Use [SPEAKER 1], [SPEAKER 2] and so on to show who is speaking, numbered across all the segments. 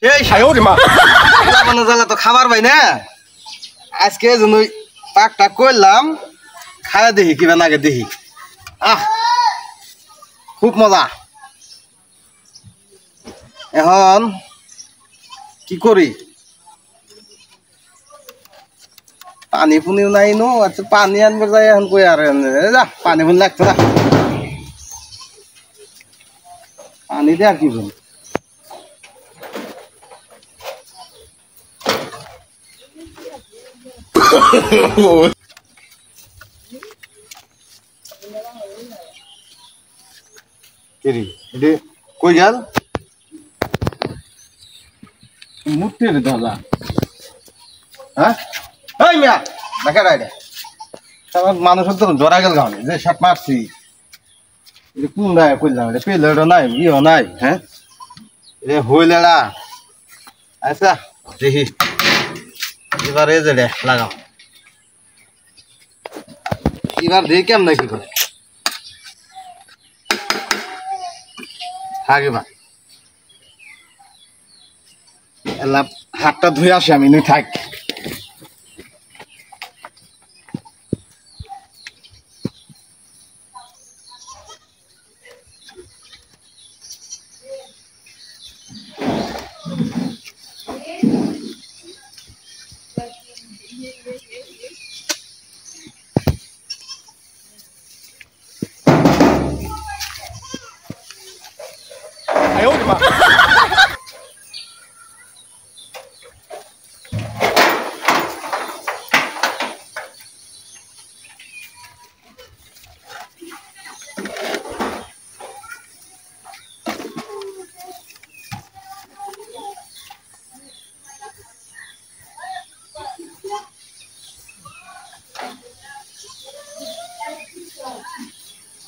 [SPEAKER 1] এই সায়রে মা লাগানো জ্বালা তো খাবার ভাই না আজকে জন্য পাকটা করলাম খায়া দেখি কিবা নাগে দেখি খুব মজা এখন কি করি পানি পুনিও নাই নো আচ্ছা পানি আনবে যাই এখন কই আর যা পানি পুনি লাগতো না পানি দিয়ে আর কি বল কেরি এডে কই গেল মুটে রে দাদা হ্যাঁ এই মিয়া দেখা রাইডে তখন মানুষের তো জরা গেল গানে যে সাপ মারছি এটা কোন রায় কইলাম এটা পেলেটা নাই ইও নাই হ্যাঁ এ হইলেড়া আচ্ছা দেখি এবারে যে রে লাগাও এবার দেখি কেমন কি করে থাকে বা এলা হাতটা ধুয়ে আসি আমি নি থাক哎呦我的妈！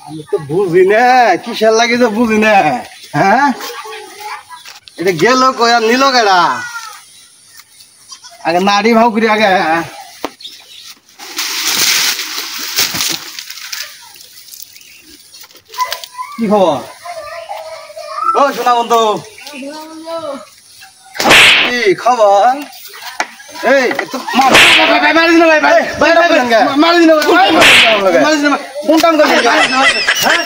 [SPEAKER 1] আমি তো বুঝি না কিসের লাগে তো বুঝি না হ্যাঁ এটা গেল কই আর নিল কেডা আগে নাড়ি ভাও করি আগে কি খবর ও সোনা বন্ধু কি খবর এই তো মারি দিন ভাই ভাই মারি দিন কোন কাম করছিস হ্যাঁ